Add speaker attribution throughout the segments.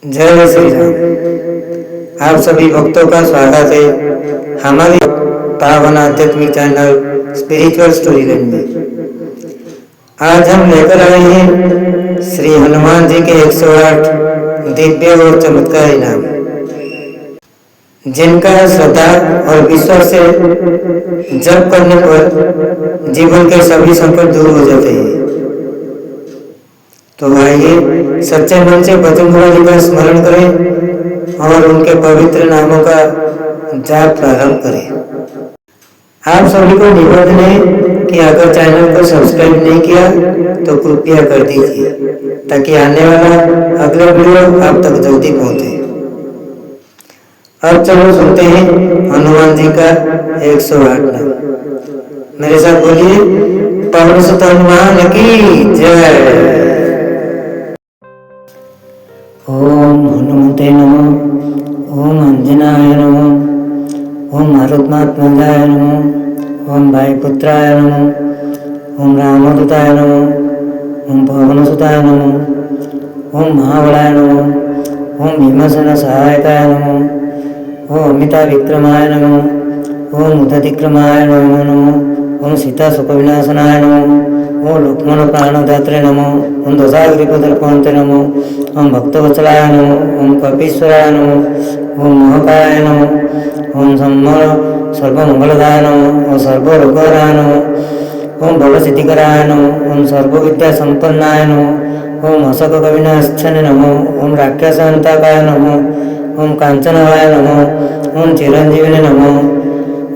Speaker 1: जय श्री राम। आप सभी भक्तों का स्वागत है हमारी पावन आध्यात्मिक चैनल स्पिरिचुअल स्टोरी लाइन में। आज हम लेकर आए हैं श्री हनुमान जी के 108 दिव्य और चमत्कारी नाम, जिनका श्रद्धा और विश्वास से जप करने पर जीवन के सभी संकट दूर हो जाते हैं। तो आइए सच्चे मन से बजरंग जी का स्मरण करें और उनके पवित्र नामों का जाप प्रारंभ करें। आप सभी को निवेदन है कि अगर चैनल को सब्सक्राइब नहीं किया तो कृपया कर दीजिए, ताकि आने वाला अगला वीडियो आप तक जल्दी पहुंचे। अब चलो सुनते हैं हनुमान जी का 108 नाम। मेरे साथ बोलिए, पवन सुत हनुमान की जय। ओम हनुमते नमः। ओम अंजनाय नमः। ओम मारुतमात्मजाय नमः। ओम वायुपुत्राय नमः। ओम रामदूताय नमः। ओम पवनसुताय नमः। ओम महाबलाय नमः। ओम भीमसेन सहायकाय नमः। ओम अमिता विक्रमाय नमः। ओम उदतिक्रमाय नमः। ओम सीता सुख विनाशनाय नमः। ओम लक्ष्मण प्राणदात्रे नमः। ओम दशाग्रीपदर्पणते नमः। ओम भक्तवत्सलाय नमः। ओम कपीश्वराय नमः। ओम महकाय नमः। ओम सर्वमंगलदाय नमः। ओम सर्वरोगहराय नमः। ओम भवसिद्धिकराय नमः। ओम सर्वविद्या संपन्नाय नमः। ओम अशोक कविनाशने नमः। ओम राक्षसांतकाय नमः। ओम कांचनाय नमः। ओम चिरंजीविने नमः।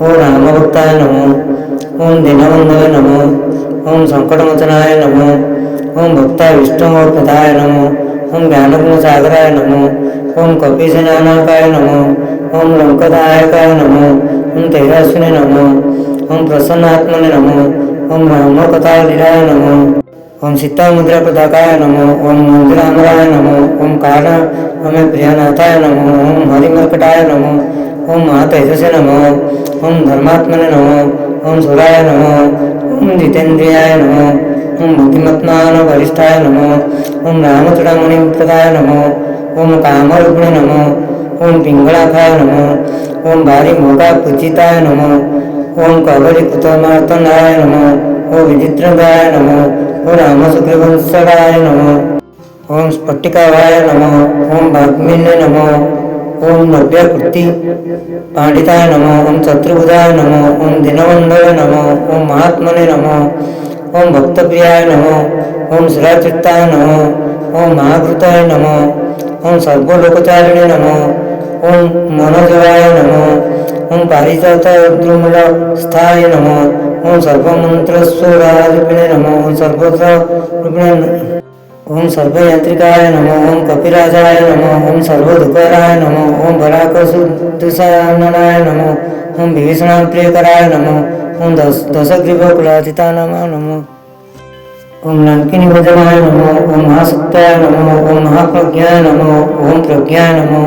Speaker 1: ओम रामभक्ताय नमः। ओम दीनबंधवे नमः। ओम संकटमोचनाय नमः। ओम भक्ता विष्णुप्रदाय नमः। ओम ज्ञानगुणसागराय नमः। ओम कपीशनाकाय नमः। ओम लंकदायकाय नमः। ओम तेजस्विने नमः। ओम प्रसन्नात्मने नमः। ओम रामकथालीलाय नमः। ओम सीतामुद्रा प्रदाकाय नमः। ओम मंदिरामराय नमः। ओम काल हमें प्रियनाथाय नमः। ओम हरिमर्कटाय नमः। ओम महातेजसे नमः। ओम धर्मात्मने नमः। ओम सुराय नमः। ओम जितेन्द्रियाय नमः। ओम बुद्धिमत्मान वरिष्ठाय नमः। ओम रामचूड़ामणिप्रदाय नमः। ओम कामरूपिणे नमः। ओम पिंगलाखाय नमः। ओम भारी मोगा पूजिताय नमः। ओम कबलीकुतमार्तनाय नमः। ओम विचित्रदाय नमः। ओम रामसुग्रीवंशराय नमः। ओम स्फटिकावाय नमः। ओम भाग्मिने नमः। ओम नव्यकृति पांडिताय नमः। ओम चतुर्भुजाय नमः। ओम दीनबंधवे नमः। ओम महात्मने नमः। ओम भक्तप्रियाय नमः। ओम सुराचित्ताय नमः। ओम महाकृताय नमः। ओम सर्वलोकचारिणे नमः। ओम मनोजवाय नमः। ओम पारिजातद्रुमलस्थाय नमः। ओम सर्वमंत्रस्वरारूपिणे नमः। ओम सर्वरूपिणे ओम सर्वयंत्रिकाय नमः। ओम कपिराजाय नमः। ओम सर्वदुःखराय नमः। ओम बलाकसुदसाननाय नमः। ओम विभीषणप्रियकराय नमः। ओम दशग्रीवकुलातीताय नमः। ओम लंकिनीभजनाय नमः। ओम महासत्याय नमः। ओम महाप्रज्ञाय नमः। ओम प्रज्ञाय नमः।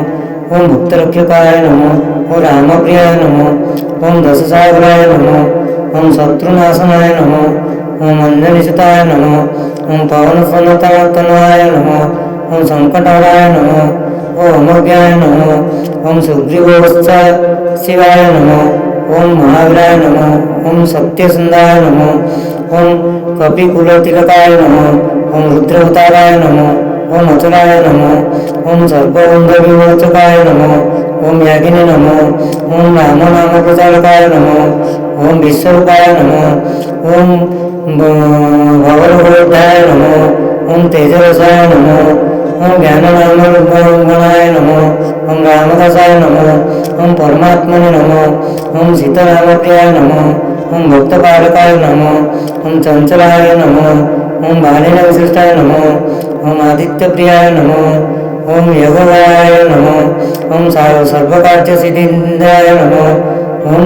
Speaker 1: ओम भक्तरक्षकाय नमः। ओम रामप्रियाय नमः। ओम दशसागराय नमः। ओम शत्रुनाशनाय नमः। ओम अंजनीसुताय नमः। ओम पवनसुतनाय नमः। ओम संकटहराय नमः। ओम अमोघ्याय नमः। ओम सुग्रीववत्सशिवाय नमः। ओम महावीराय नमः। ओम सत्यसुंदराय नमः। ओम कपिकुलतिलकाय नमः। ओम रुद्रावताराय नमः। ओम अचलाय नमः। ओम सर्वबंधविमोचकाय नमः। ओम यागिने नमः। ओम रामनामप्रचारकाय नमः। ओम विश्वरूपाय नमः। ओम भवरोधाय नमः। ओम तेजरसाय नमः। ओम ज्ञाननामगणाय नमः। ओम रामदासाय नमः। ओम परमात्मने नमः। ओम सीतारामप्रियाय नमः। ओम भक्तपालकाय नमः। ओम चंचलाय नमः। ओम बालिन विशिष्टाय नमः। ओम आदित्यप्रियाय नमः। ओम योगवाय नमः। ओम सर्वकार्यसिद्धिदाय नमः। ओम